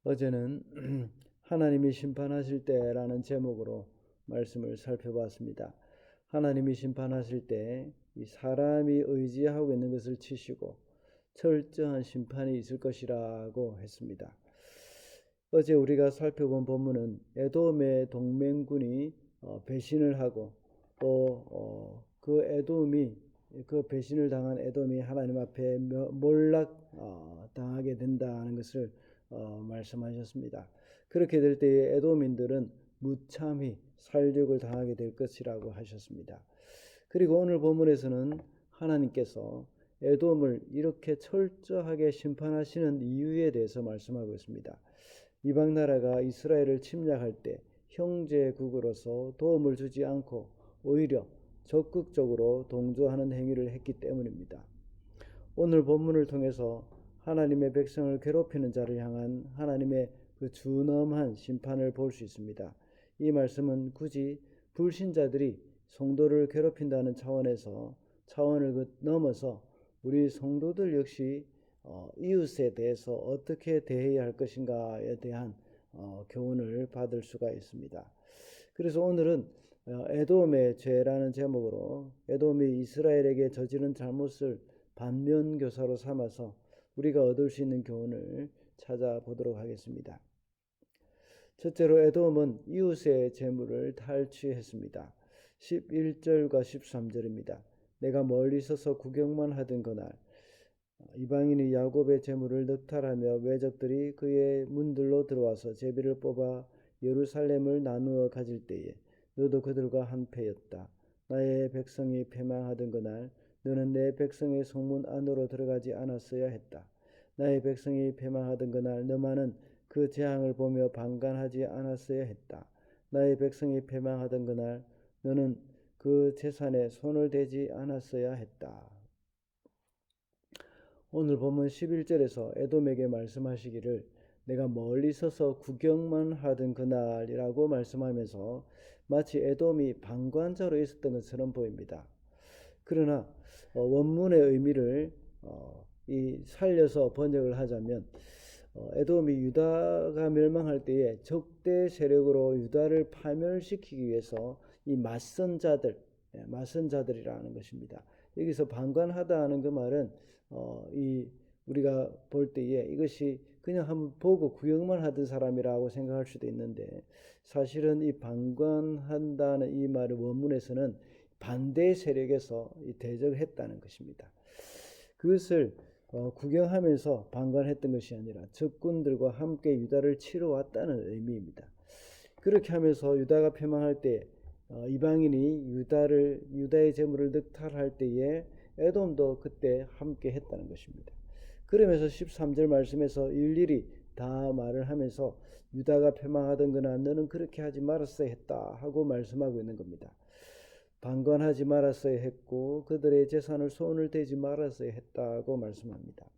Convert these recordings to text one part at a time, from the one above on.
어제는 하나님이 심판하실 때라는 제목으로 말씀을 살펴봤습니다. 하나님이 심판하실 때 이 사람이 의지하고 있는 것을 치시고 철저한 심판이 있을 것이라고 했습니다. 어제 우리가 살펴본 본문은 에돔의 동맹군이 배신을 하고 또 그 배신을 당한 에돔이 하나님 앞에 몰락 당하게 된다는 것을 말씀하셨습니다. 그렇게 될 때에 에돔인들은 무참히 살육을 당하게 될 것이라고 하셨습니다. 그리고 오늘 본문에서는 하나님께서 에돔을 이렇게 철저하게 심판하시는 이유에 대해서 말씀하고 있습니다. 이방 나라가 이스라엘을 침략할 때 형제국으로서 도움을 주지 않고 오히려 적극적으로 동조하는 행위를 했기 때문입니다. 오늘 본문을 통해서 하나님의 백성을 괴롭히는 자를 향한 하나님의 그 준엄한 심판을 볼 수 있습니다. 이 말씀은 굳이 불신자들이 성도를 괴롭힌다는 차원을 넘어서 우리 성도들 역시 이웃에 대해서 어떻게 대해야 할 것인가에 대한 교훈을 받을 수가 있습니다. 그래서 오늘은 에돔의 죄라는 제목으로 에돔이 이스라엘에게 저지른 잘못을 반면교사로 삼아서 우리가 얻을 수 있는 교훈을 찾아보도록 하겠습니다. 첫째로 에돔은 이웃의 재물을 탈취했습니다. 11절과 13절입니다. 내가 멀리 서서 구경만 하던 그날 이방인이 야곱의 재물을 늑탈하며 외적들이 그의 문들로 들어와서 제비를 뽑아 예루살렘을 나누어 가질 때에 너도 그들과 한패였다. 나의 백성이 패망하던 그날 너는 내 백성의 성문 안으로 들어가지 않았어야 했다. 나의 백성이 패망하던 그날 너만은 그 재앙을 보며 방관하지 않았어야 했다. 나의 백성이 패망하던 그날 너는 그 재산에 손을 대지 않았어야 했다. 오늘 본문 11절에서 에돔에게 말씀하시기를 내가 멀리 서서 구경만 하던 그날이라고 말씀하면서 마치 에돔이 방관자로 있었던 것처럼 보입니다. 그러나 원문의 의미를 살려서 번역을 하자면 에돔이 유다가 멸망할 때에 적대 세력으로 유다를 파멸시키기 위해서 이 맞선 자들이라는 것입니다. 여기서 방관하다 하는 그 말은 우리가 볼 때에 이것이 그냥 한번 보고 구경만 하던 사람이라고 생각할 수도 있는데 사실은 이 방관한다는 이 말의 원문에서는 반대 세력에서 대적했다는 것입니다. 그것을 구경하면서 방관했던 것이 아니라 적군들과 함께 유다를 치러 왔다는 의미입니다. 그렇게 하면서 유다가 패망할 때 이방인이 유다의 재물을 늑탈할 때에 에돔도 그때 함께 했다는 것입니다. 그러면서 13절 말씀에서 일일이 다 말을 하면서 유다가 패망하던 그나 너는 그렇게 하지 말았어야 했다 하고 말씀하고 있는 겁니다. 방관하지 말았어야 했고 그들의 재산을 손을 대지 말았어야 했다고 말씀합니다.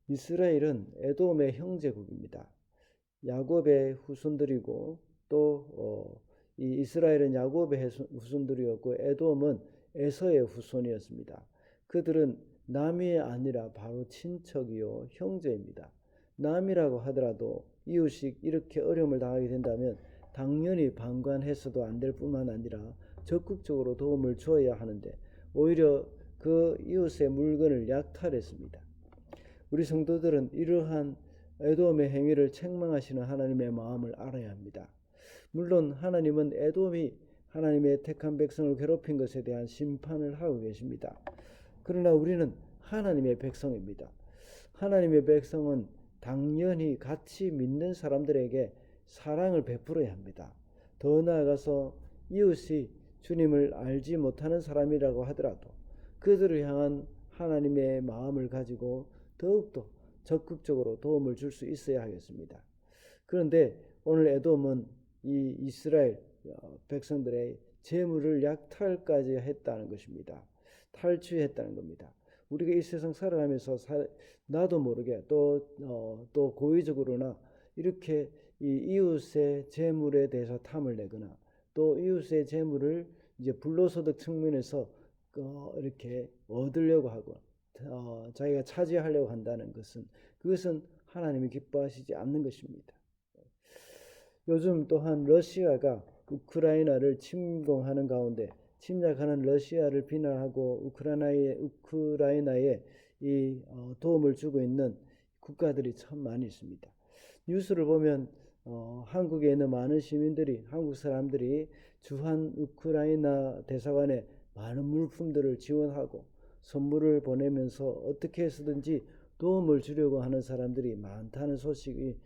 이스라엘은 에돔의 형제국입니다. 야곱의 후손들이고 또 이 이스라엘은 야곱의 후손들이었고 에돔은 에서의 후손이었습니다. 그들은 남이 아니라 바로 친척이요 형제입니다. 남이라고 하더라도 이웃이 이렇게 어려움을 당하게 된다면 당연히 방관해서도 안 될 뿐만 아니라 적극적으로 도움을 주어야 하는데 오히려 그 이웃의 물건을 약탈했습니다. 우리 성도들은 이러한 에돔의 행위를 책망하시는 하나님의 마음을 알아야 합니다. 물론 하나님은 에돔이 하나님의 택한 백성을 괴롭힌 것에 대한 심판을 하고 계십니다. 그러나 우리는 하나님의 백성입니다. 하나님의 백성은 당연히 같이 믿는 사람들에게 사랑을 베풀어야 합니다. 더 나아가서 이웃이 주님을 알지 못하는 사람이라고 하더라도 그들을 향한 하나님의 마음을 가지고 더욱더 적극적으로 도움을 줄 수 있어야 하겠습니다. 그런데 오늘 에돔은 이 이스라엘 백성들의 재물을 약탈까지 했다는 것입니다. 탈취했다는 겁니다. 우리가 이 세상 살아가면서 나도 모르게 또 고의적으로나 이렇게 이 이웃의 재물에 대해서 탐을 내거나 또 이웃의 재물을 이제 불로소득 측면에서 이렇게 얻으려고 하고 자기가 차지하려고 한다는 것은 그것은 하나님이 기뻐하시지 않는 것입니다. 요즘 또한 러시아가 우크라이나를 침공하는 가운데 침략하는 러시아를 비난하고 우크라이나에 도움을 주고 있는 국가들이 참 많이 있습니다. 뉴스를 보면 한국에 있는 많은 시민들이, 한국 사람들이 주한 우크라이나 대사관에 많은 물품들을 지원하고 선물을 보내면서 어떻게 해서든지 도움을 주려고 하는 사람들이 많다는 소식이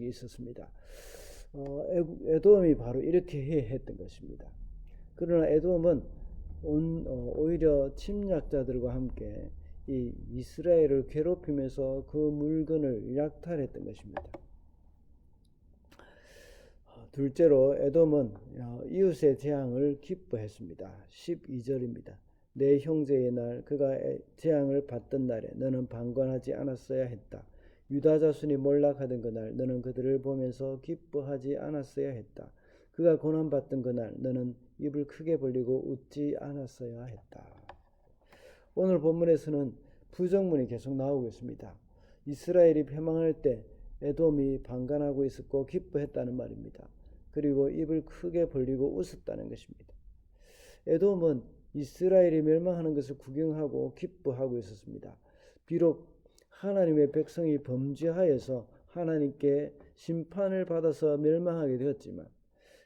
있었습니다. 에돔이 바로 이렇게 했던 것입니다. 그러나 에돔은 오히려 침략자들과 함께 이 이스라엘을 괴롭히면서 그 물건을 약탈했던 것입니다. 둘째로 에돔은 이웃의 재앙을 기뻐했습니다. 12절입니다. 내 형제의 날 그가 재앙을 받던 날에 너는 방관하지 않았어야 했다. 유다 자손이 몰락하던 그날 너는 그들을 보면서 기뻐하지 않았어야 했다. 그가 고난받던 그날 너는 입을 크게 벌리고 웃지 않았어야 했다. 오늘 본문에서는 부정문이 계속 나오고 있습니다. 이스라엘이 패망할 때 에돔이 방관하고 있었고 기뻐했다는 말입니다. 그리고 입을 크게 벌리고 웃었다는 것입니다. 에돔은 이스라엘이 멸망하는 것을 구경하고 기뻐하고 있었습니다. 비록 하나님의 백성이 범죄하여서 하나님께 심판을 받아서 멸망하게 되었지만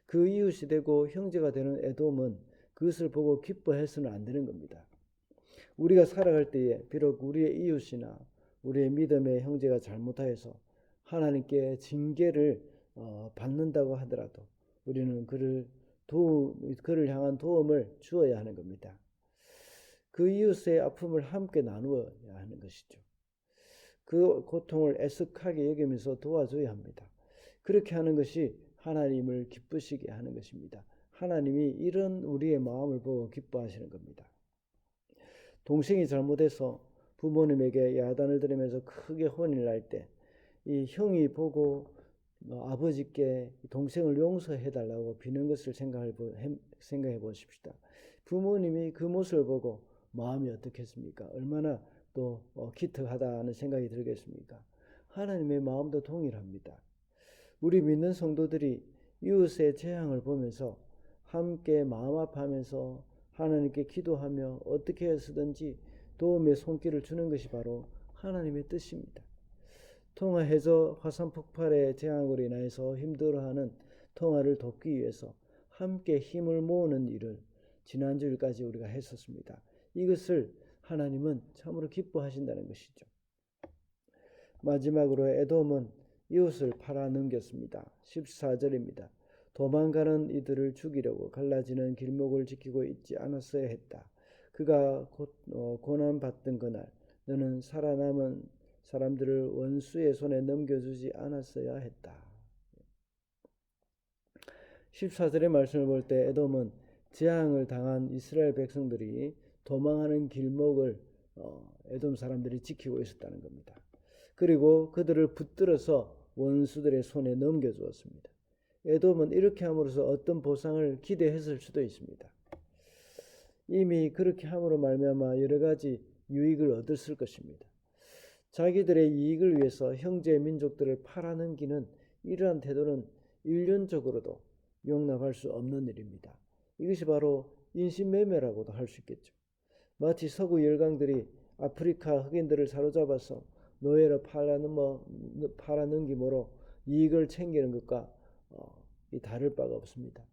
그 이웃이 되고 형제가 되는 에돔은 그것을 보고 기뻐해서는 안 되는 겁니다. 우리가 살아갈 때에 비록 우리의 이웃이나 우리의 믿음의 형제가 잘못하여서 하나님께 징계를 받는다고 하더라도 우리는 그를 향한 도움을 주어야 하는 겁니다. 그 이웃의 아픔을 함께 나누어야 하는 것이죠. 그 고통을 애석하게 여기면서 도와줘야 합니다. 그렇게 하는 것이 하나님을 기쁘시게 하는 것입니다. 하나님이 이런 우리의 마음을 보고 기뻐하시는 겁니다. 동생이 잘못해서 부모님에게 야단을 들으면서 크게 혼을 날 때 이 형이 보고 아버지께 동생을 용서해달라고 비는 것을 생각해 보십시다. 부모님이 그 모습을 보고 마음이 어떻겠습니까? 얼마나 또 기특하다는 생각이 들겠습니까? 하나님의 마음도 동일합니다. 우리 믿는 성도들이 이웃의 재앙을 보면서 함께 마음 아파하면서 하나님께 기도하며 어떻게 해서든지 도움의 손길을 주는 것이 바로 하나님의 뜻입니다. 통화 해저 화산 폭발의 재앙으로 인해서 힘들어하는 통화를 돕기 위해서 함께 힘을 모으는 일을 지난주일까지 우리가 했었습니다. 이것을 하나님은 참으로 기뻐하신다는 것이죠. 마지막으로 에돔은 이웃을 팔아넘겼습니다. 14절입니다. 도망가는 이들을 죽이려고 갈라지는 길목을 지키고 있지 않았어야 했다. 그가 고난받던 그날 너는 살아남은 사람들을 원수의 손에 넘겨주지 않았어야 했다. 14절의 말씀을 볼 때 에돔은 재앙을 당한 이스라엘 백성들이 도망하는 길목을 에돔 사람들이 지키고 있었다는 겁니다. 그리고 그들을 붙들어서 원수들의 손에 넘겨주었습니다. 에돔은 이렇게 함으로써 어떤 보상을 기대했을 수도 있습니다. 이미 그렇게 함으로 말미암아 여러 가지 유익을 얻었을 것입니다. 자기들의 이익을 위해서 형제 민족들을 팔아넘기는 이러한 태도는 인륜적으로도 용납할 수 없는 일입니다. 이것이 바로 인신매매라고도 할 수 있겠죠. 마치 서구 열강들이 아프리카 흑인들을 사로잡아서 노예로 팔아넘김으로 이익을 챙기는 것과 다를 바가 없습니다.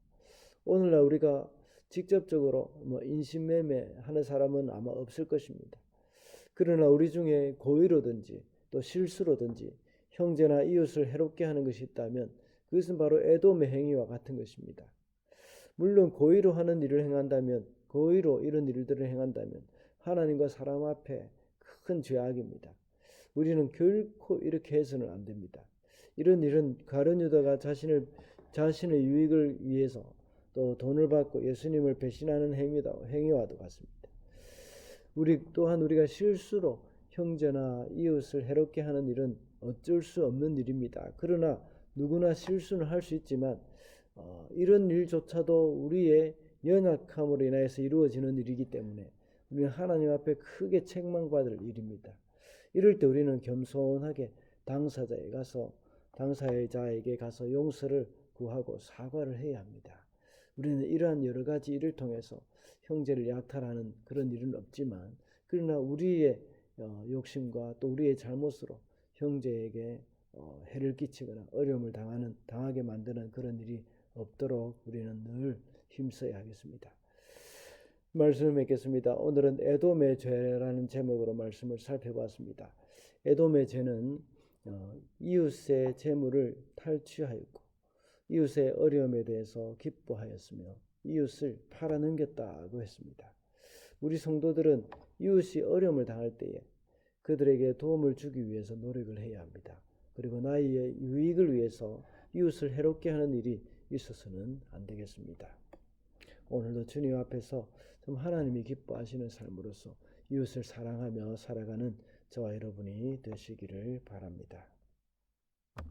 오늘날 우리가 직접적으로 인신매매하는 사람은 아마 없을 것입니다. 그러나 우리 중에 고의로든지 또 실수로든지 형제나 이웃을 해롭게 하는 것이 있다면 그것은 바로 에돔의 행위와 같은 것입니다. 물론 고의로 하는 일을 행한다면, 고의로 이런 일들을 행한다면 하나님과 사람 앞에 큰 죄악입니다. 우리는 결코 이렇게 해서는 안 됩니다. 이런 일은 가룟 유다가 자신의 유익을 위해서 또 돈을 받고 예수님을 배신하는 행위와도 같습니다. 우리가 실수로 형제나 이웃을 해롭게 하는 일은 어쩔 수 없는 일입니다. 그러나 누구나 실수는 할 수 있지만 이런 일조차도 우리의 연약함으로 인해서 이루어지는 일이기 때문에 우리는 하나님 앞에 크게 책망받을 일입니다. 이럴 때 우리는 겸손하게 당사자에게 가서 용서를 구하고 사과를 해야 합니다. 우리는 이러한 여러 가지 일을 통해서 형제를 약탈하는 그런 일은 없지만, 그러나 우리의 욕심과 또 우리의 잘못으로 형제에게 해를 끼치거나 어려움을 당하게 만드는 그런 일이 없도록 우리는 늘 힘써야 하겠습니다. 말씀을 맺겠습니다. 오늘은 에돔의 죄라는 제목으로 말씀을 살펴봤습니다. 에돔의 죄는 이웃의 재물을 탈취하였고 이웃의 어려움에 대해서 기뻐하였으며 이웃을 팔아넘겼다고 했습니다. 우리 성도들은 이웃이 어려움을 당할 때에 그들에게 도움을 주기 위해서 노력을 해야 합니다. 그리고 나의 유익을 위해서 이웃을 해롭게 하는 일이 있어서는 안 되겠습니다. 오늘도 주님 앞에서 좀 하나님이 기뻐하시는 삶으로서 이웃을 사랑하며 살아가는 저와 여러분이 되시기를 바랍니다.